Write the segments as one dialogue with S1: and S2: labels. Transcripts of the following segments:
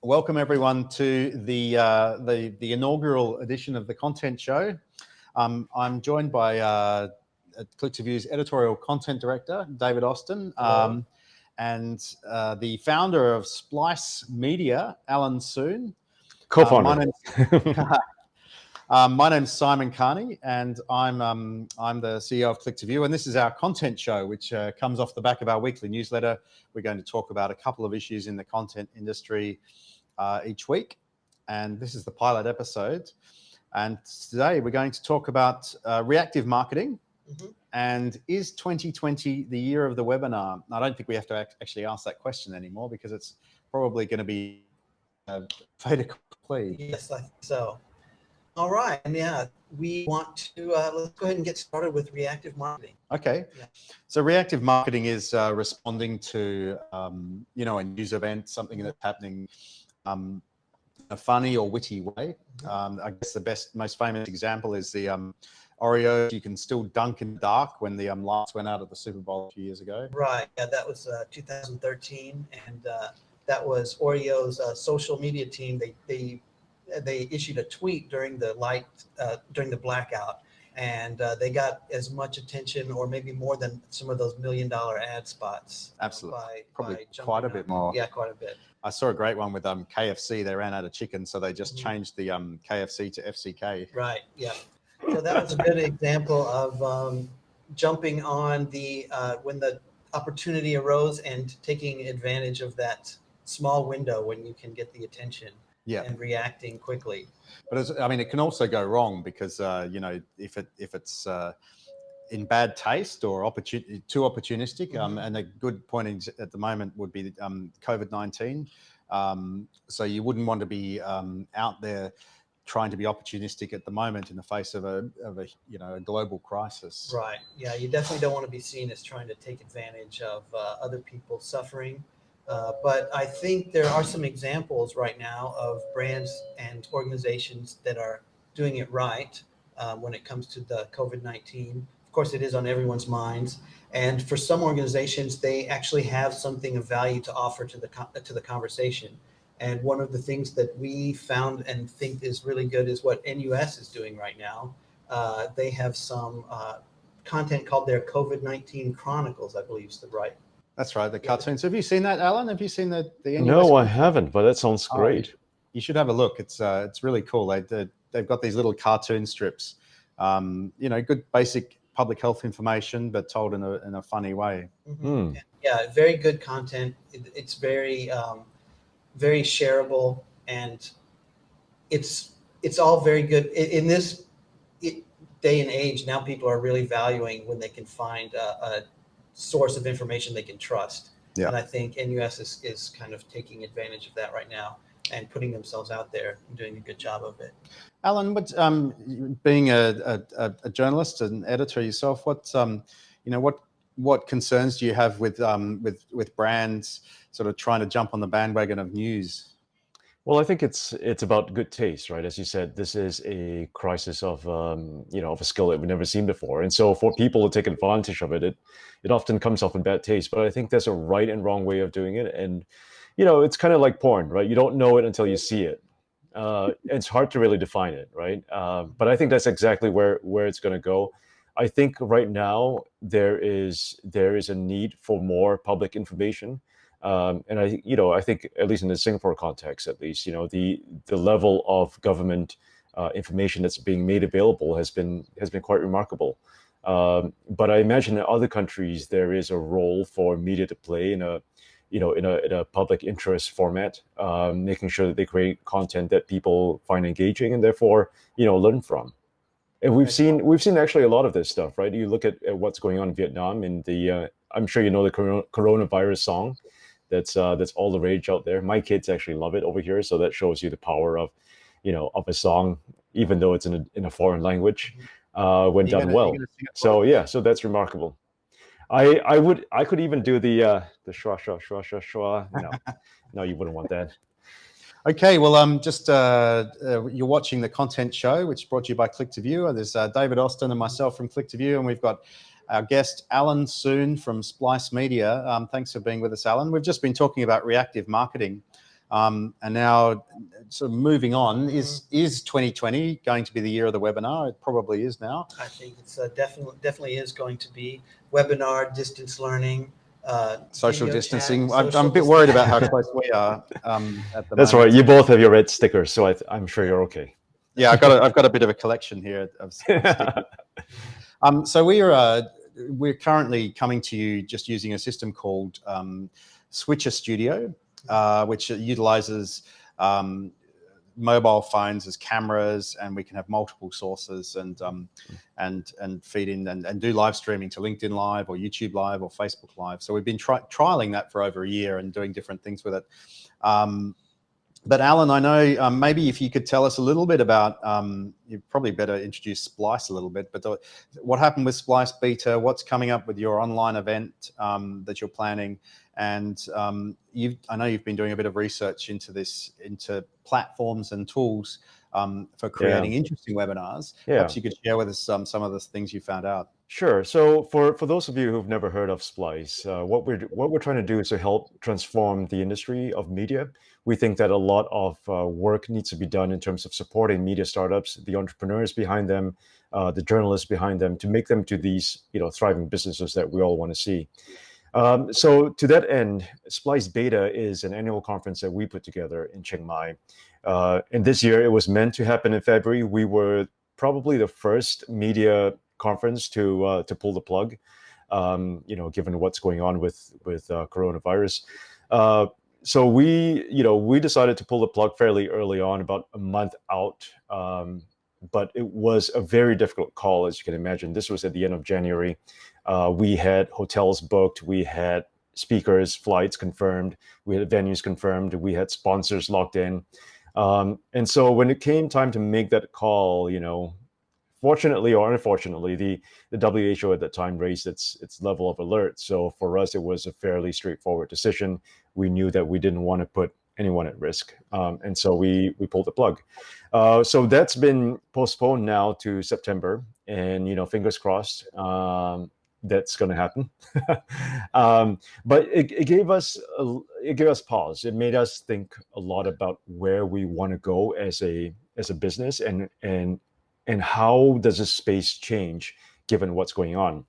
S1: Welcome everyone to the inaugural edition of the Content Show. I'm joined by Click2View's editorial content director, David Austin, and the founder of Splice Media, Alan Soon.
S2: Co-founder.
S1: My name's Simon Kearney, and I'm the CEO of Click2View, and this is our content show, which comes off the back of our weekly newsletter. We're going to talk about a couple of issues in the content industry each week, and this is the pilot episode. And today we're going to talk about reactive marketing. And is 2020 the year of the webinar? I don't think we have to actually ask that question anymore because it's probably going to be fait accompli.
S3: Yes, I think so. All right, and yeah, we want to let's go ahead and get started with reactive marketing.
S1: Okay, so reactive marketing is responding to a news event, something that's happening in a funny or witty way. I guess the most famous example is the Oreos. You can still dunk in the dark when the lights went out at the Super Bowl a few years ago.
S3: Right, yeah, that was 2013, and that was Oreo's social media team. They issued a tweet during the blackout, and they got as much attention, or maybe more than some of those $1 million ad spots.
S1: Absolutely,
S3: probably
S1: quite a bit more.
S3: Yeah, quite a bit.
S1: I saw a great one with KFC. They ran out of chicken, so they just changed the KFC to FCK.
S3: Right. Yeah. So that was a good example of jumping on the when the opportunity arose and taking advantage of that small window when you can get the attention.
S1: Yeah,
S3: and reacting quickly.
S1: But it can also go wrong because if it's in bad taste or too opportunistic. And a good point at the moment would be COVID-19. So you wouldn't want to be out there trying to be opportunistic at the moment in the face of a global crisis.
S3: Right. Yeah, you definitely don't want to be seen as trying to take advantage of other people's suffering. But I think there are some examples right now of brands and organizations that are doing it right when it comes to the COVID-19. Of course, it is on everyone's minds. And for some organizations, they actually have something of value to offer to the conversation. And one of the things that we found and think is really good is what NUS is doing right now. They have some content called their COVID-19 Chronicles, I believe is the right.
S1: That's right, the cartoons. Have you seen that, Alan? Have you seen the NUS?
S2: No, I haven't, but that sounds great.
S1: You should have a look. It's really cool. They've got these little cartoon strips, good basic public health information, but told in a funny way.
S3: Yeah, very good content. It's very, very shareable, and it's all very good. In this day and age, now people are really valuing when they can find a source of information they can trust. Yeah. And I think NUS is kind of taking advantage of that right now and putting themselves out there and doing a good job of it.
S1: Alan, being a journalist and editor yourself, what concerns do you have with brands sort of trying to jump on the bandwagon of news?
S2: Well, I think it's about good taste, right? As you said, this is a crisis of of a skill that we've never seen before, and so for people to take advantage of it, it often comes off in bad taste. But I think there's a right and wrong way of doing it, and it's kind of like porn, right? You don't know it until you see it. It's hard to really define it, right? But I think that's exactly where it's going to go. I think right now there is a need for more public information. And I think at least in the Singapore context, at least, the level of government information that's being made available has been quite remarkable. But I imagine in other countries there is a role for media to play in a public interest format, making sure that they create content that people find engaging and therefore learn from. And we've seen actually a lot of this stuff, right? You look at what's going on in Vietnam, and I'm sure the coronavirus song. That's all the rage out there. My kids actually love it over here, so that shows you the power of a song, even though it's in a foreign language, when done well. So that's remarkable. I could even do the shwa shwa shwa shwa shwa. No, you wouldn't want that.
S1: Okay, well, you're watching the Content Show, which is brought to you by Click2View. There's David Austin and myself from Click2View, and we've got our guest, Alan Soon from Splice Media. Thanks for being with us, Alan. We've just been talking about reactive marketing. And now, sort of moving on, is 2020 going to be the year of the webinar? It probably is now.
S3: I think it's definitely is going to be webinar, distance learning,
S1: social
S3: video
S1: distancing.
S3: chat,
S1: I'm a bit worried about how close we are at the
S2: That's
S1: moment.
S2: right. You both have your red stickers, so I'm sure you're okay.
S1: Yeah, I've got a bit of a collection here of stickers. So we're currently coming to you just using a system called Switcher Studio, which utilizes mobile phones as cameras, and we can have multiple sources and feed in and do live streaming to LinkedIn Live or YouTube Live or Facebook Live. So we've been trialing that for over a year and doing different things with it. But Alan, I know maybe if you could tell us a little bit about, you probably better introduce Splice a little bit, but what happened with Splice Beta, what's coming up with your online event that you're planning, and I know you've been doing a bit of research into platforms and tools for creating interesting webinars. Perhaps you could share with us some of the things you found out.
S2: Sure. So for those of you who've never heard of Splice, what we're trying to do is to help transform the industry of media. We think that a lot of work needs to be done in terms of supporting media startups, the entrepreneurs behind them, the journalists behind them, to make them to these thriving businesses that we all want to see. So to that end, Splice Beta is an annual conference that we put together in Chiang Mai. And this year it was meant to happen in February. We were probably the first media conference to pull the plug, given what's going on with coronavirus. So we decided to pull the plug fairly early on, about a month out. But it was a very difficult call, as you can imagine. This was at the end of January. We had hotels booked, we had speakers, flights confirmed, we had venues confirmed, we had sponsors locked in. And so when it came time to make that call, fortunately or unfortunately, the WHO at that time raised its level of alert. So for us, it was a fairly straightforward decision. We knew that we didn't want to put anyone at risk. And so we pulled the plug. So that's been postponed now to September, and fingers crossed that's going to happen. But it gave us pause. It made us think a lot about where we want to go as a business, and how does this space change given what's going on.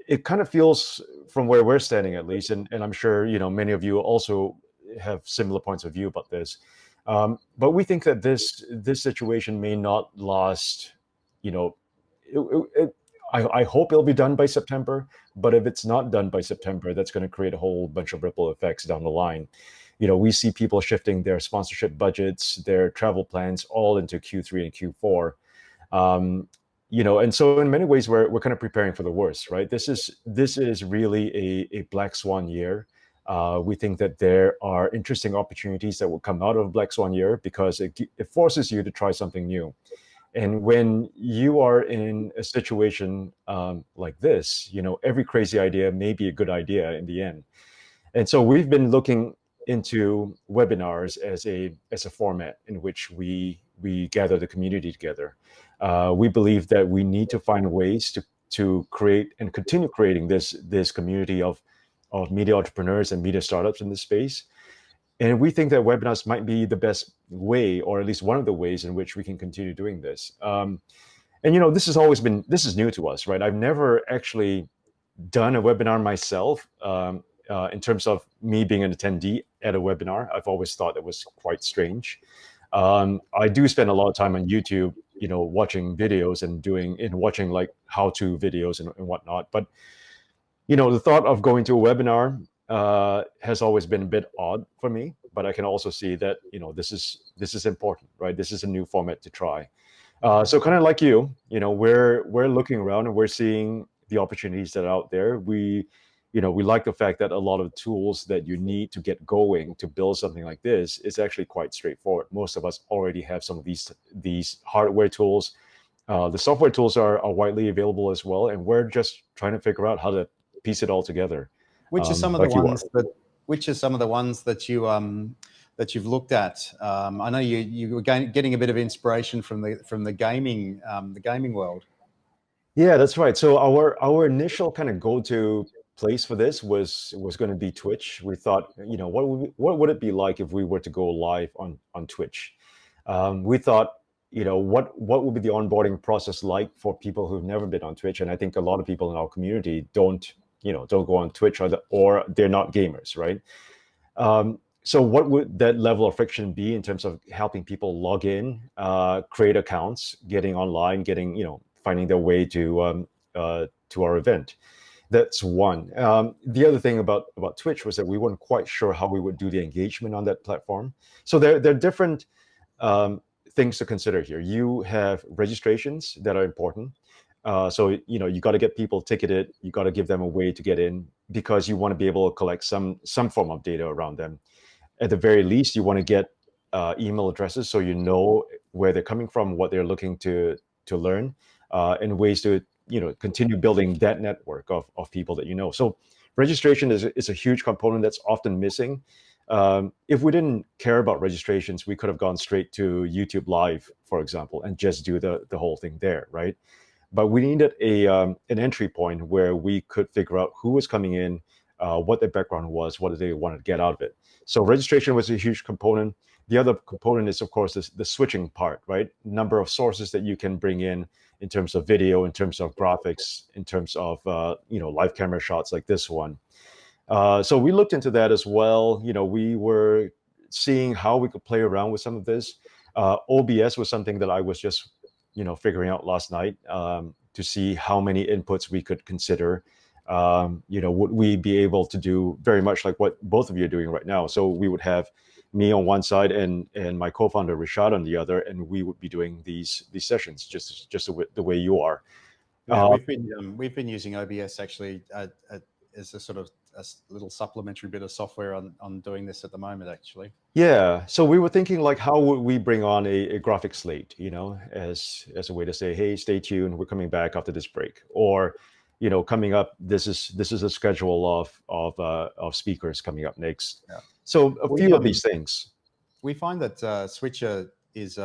S2: It kind of feels, from where we're standing at least, and I'm sure many of you also have similar points of view about this. But we think that this situation may not last. I hope it'll be done by September, but if it's not done by September, that's going to create a whole bunch of ripple effects down the line. We see people shifting their sponsorship budgets, their travel plans, all into Q3 and Q4. And so in many ways, we're kind of preparing for the worst, right? This is really a black swan year. We think that there are interesting opportunities that will come out of Black Swan year, because it forces you to try something new. And when you are in a situation like this, every crazy idea may be a good idea in the end. And so we've been looking into webinars as a format in which we gather the community together. We believe that we need to find ways to create and continue creating this community of media entrepreneurs and media startups in this space. And we think that webinars might be the best way, or at least one of the ways in which we can continue doing this. And this is new to us, right? I've never actually done a webinar myself. In terms of me being an attendee at a webinar, I've always thought it was quite strange. I do spend a lot of time on YouTube, watching videos and watching like how-to videos and whatnot. But the thought of going to a webinar has always been a bit odd for me. But I can also see that this is important, right? This is a new format to try. So kind of like we're looking around and we're seeing the opportunities that are out there. We like the fact that a lot of tools that you need to get going to build something like this is actually quite straightforward. Most of us already have some of these hardware tools. The software tools are widely available as well, and we're just trying to figure out how to piece it all together.
S1: Which are some of the ones that you've looked at? I know you were getting a bit of inspiration from the gaming world.
S2: Yeah, that's right. So our initial kind of go-to place for this was going to be Twitch. We thought, what would it be like if we were to go live on Twitch? We thought, what would be the onboarding process like for people who've never been on Twitch? And I think a lot of people in our community don't go on Twitch, or they're not gamers, right? So what would that level of friction be in terms of helping people log in, create accounts, getting online, finding their way to our event? That's one. The other thing about Twitch was that we weren't quite sure how we would do the engagement on that platform. So there are different things to consider here. You have registrations that are important. So you got to get people ticketed. You got to give them a way to get in, because you want to be able to collect some form of data around them. At the very least, you want to get email addresses, so you know where they're coming from, what they're looking to learn, and ways to continue building that network of people that you know. So registration is a huge component that's often missing. If we didn't care about registrations, we could have gone straight to YouTube Live, for example, and just do the whole thing there, right? But we needed an entry point where we could figure out who was coming in, what their background was, what they wanted to get out of it. So registration was a huge component. The other component is, of course, the switching part, right? Number of sources that you can bring in terms of video, in terms of graphics, in terms of live camera shots like this one. So we looked into that as well. We were seeing how we could play around with some of this. OBS was something that I was just figuring out last night, to see how many inputs we could consider. Would we be able to do very much like what both of you are doing right now? So we would have me on one side and my co-founder Rashad on the other, and we would be doing these sessions just the way you are.
S1: Yeah, we've been using OBS actually as a sort of a little supplementary bit of software on doing this at the moment, actually.
S2: Yeah, so we were thinking, like, how would we bring on a graphic slate, as a way to say, hey, stay tuned, we're coming back after this break, or coming up, this is a schedule of speakers coming up next. Yeah. So a few of these things.
S1: We find that Switcher is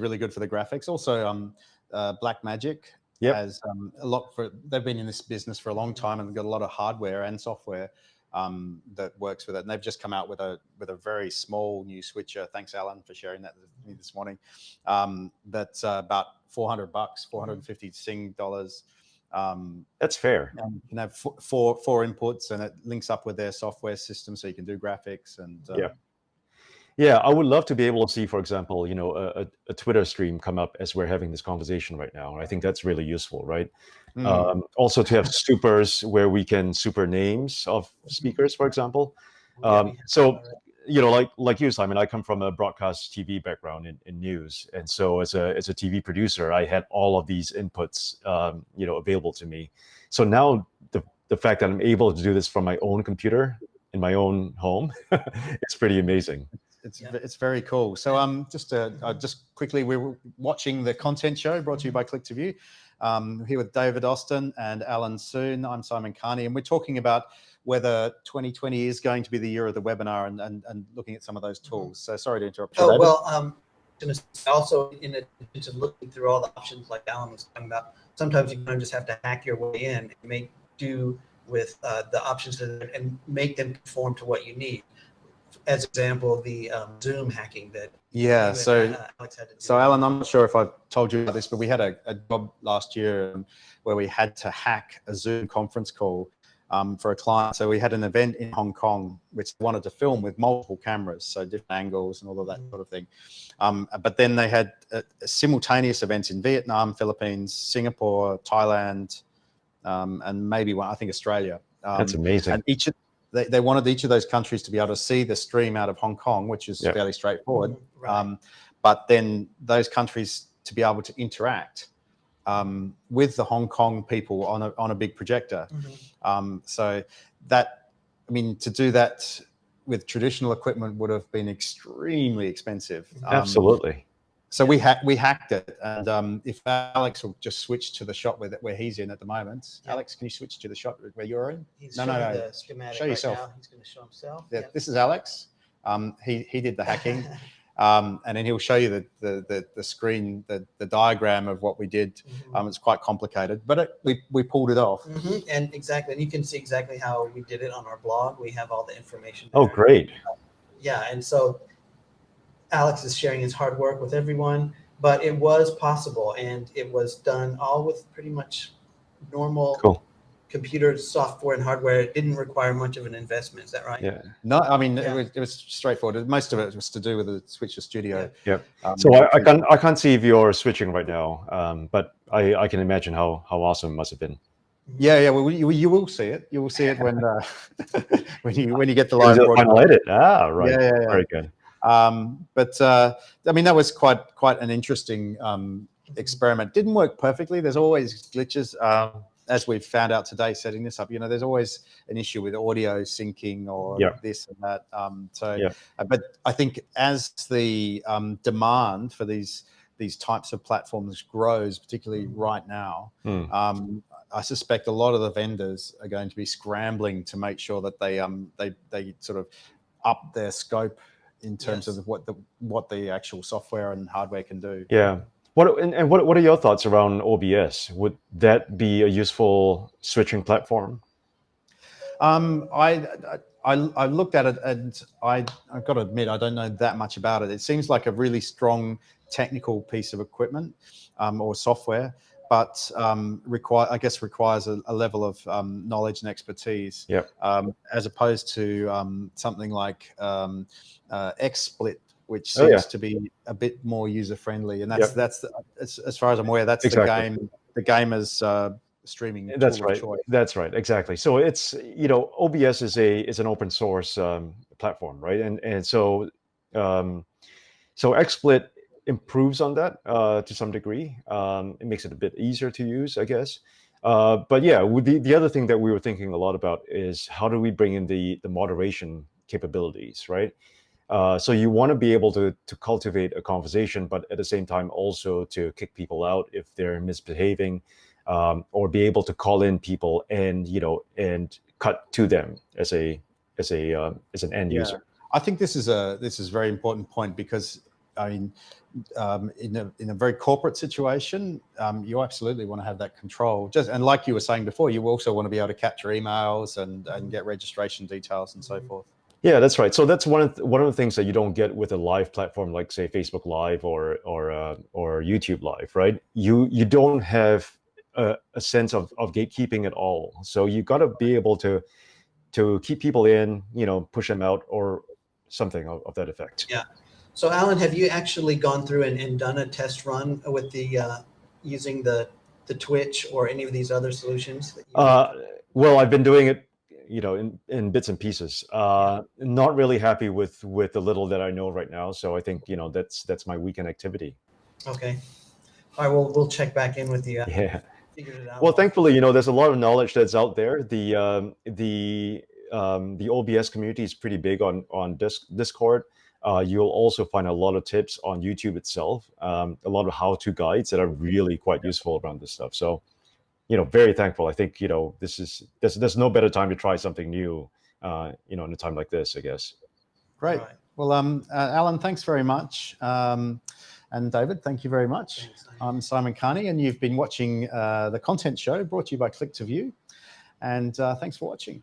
S1: really good for the graphics. Also, Blackmagic has a lot they've been in this business for a long time, and they've got a lot of hardware and software that works with it. And they've just come out with a very small new switcher. Thanks, Alan, for sharing that with me this morning. That's about $400, 450 Sing dollars.
S2: That's fair.
S1: You can have four inputs, and it links up with their software system, so you can do graphics and
S2: yeah. I would love to be able to see, for example, a Twitter stream come up as we're having this conversation right now. I think that's really useful, right? Also to have supers where we can super names of speakers, for example. So like you, Simon, I come from a broadcast TV background in news, and so as a TV producer, I had all of these inputs available to me. So now the fact that I'm able to do this from my own computer in my own home, it's pretty amazing.
S1: It's very cool. So just quickly, we were watching the content show brought to you by Click to View. Here with David Austin and Alan Soon. I'm Simon Kearney, and we're talking about whether 2020 is going to be the year of the webinar, and looking at some of those tools. So sorry to interrupt you.
S3: Oh, well, also in addition to looking through all the options like Alan was talking about, sometimes you kind of just have to hack your way in and make do with the options and make them conform to what you need. As example, the Zoom hacking that Alex had to do.
S1: So Alan, I'm not sure if I've told you about this, but we had a job last year where we had to hack a Zoom conference call for a client. So we had an event in Hong Kong which wanted to film with multiple cameras, so different angles and all of that sort of thing. But then they had simultaneous events in Vietnam, Philippines, Singapore, Thailand, and maybe one, I think Australia.
S2: That's amazing.
S1: And they wanted each of those countries to be able to see the stream out of Hong Kong, which is fairly straightforward. Right. But then those countries to be able to interact with the Hong Kong people on a big projector. So that, I mean, to do that with traditional equipment would have been extremely expensive.
S2: Absolutely.
S1: So we hacked it, and if Alex will just switch to the shot where he's in at the moment. Alex, can you switch to the shot where you're in?
S3: He's showing the schematic.
S1: Show yourself.
S3: Right now. He's going to show himself.
S1: Yeah, this is Alex. He did the hacking. and then he'll show you the screen, the diagram of what we did. It's quite complicated, but we pulled it off.
S3: And exactly, and you can see exactly how we did it on our blog. We have all the information
S2: Oh,
S3: there.
S2: great.
S3: Yeah, and so Alex is sharing his hard work with everyone, but it was possible, and it was done all with pretty much normal computer software and hardware. It didn't require much of an investment. Is that right?
S1: Yeah. No, I mean, it was straightforward. Most of it was to do with the Switcher Studio.
S2: Yeah. So I can't see if you're switching right now, but I can imagine how awesome it must have been.
S1: Yeah. Well, you will see it. You will see it when when you get the live broadcast.
S2: Final edit. Right.
S1: Yeah.
S2: Very good.
S1: But I mean, that was quite an interesting experiment. Didn't work perfectly. There's always glitches. As we've found out today, setting this up, there's always an issue with audio syncing or this and that. But I think as the demand for these types of platforms grows, particularly right now, I suspect a lot of the vendors are going to be scrambling to make sure that they sort of up their scope in terms of what the actual software and hardware can do.
S2: Yeah. What are your thoughts around OBS? Would that be a useful switching platform?
S1: I looked at it, and I've got to admit I don't know that much about it. It seems like a really strong technical piece of equipment or software, but requires a level of knowledge and expertise. As opposed to something like XSplit, which seems to be a bit more user friendly, and that's as far as I'm aware, that's the gamer's streaming
S2: That's
S1: tool
S2: right.
S1: of choice.
S2: That's right. Exactly. So it's OBS is an open source platform, right? And so XSplit improves on that to some degree. It makes it a bit easier to use, I guess. But yeah, the other thing that we were thinking a lot about is how do we bring in the moderation capabilities, right? So you want to be able to cultivate a conversation, but at the same time also to kick people out if they're misbehaving, or be able to call in people and cut to them as an end user.
S1: I think this is a very important point, because I mean, in a very corporate situation, you absolutely want to have that control. And like you were saying before, you also want to be able to capture emails and get registration details and so forth.
S2: Yeah, that's right. So that's one of the things that you don't get with a live platform like, say, Facebook Live or YouTube Live, right? You don't have a sense of gatekeeping at all. So you got to be able to keep people in, push them out, or something of that effect.
S3: Yeah. So Alan, have you actually gone through and done a test run with the using the Twitch or any of these other solutions?
S2: Well, I've been doing it, in bits and pieces. Not really happy with the little that I know right now. So I think, that's my weekend activity.
S3: Okay. All right. Well, we'll check back in with you.
S2: Yeah.
S3: Figured it out.
S2: Well, thankfully, there's a lot of knowledge that's out there. The OBS community is pretty big on Discord. You'll also find a lot of tips on YouTube itself. A lot of how-to guides that are really quite useful around this stuff. So, very thankful. I think, there's no better time to try something new, in a time like this, I guess.
S1: Great. Right. Well, Alan, thanks very much. And David, thank you very much.
S3: Thanks.
S1: I'm Simon Kearney, and you've been watching the Content Show, brought to you by Click to View. And thanks for watching.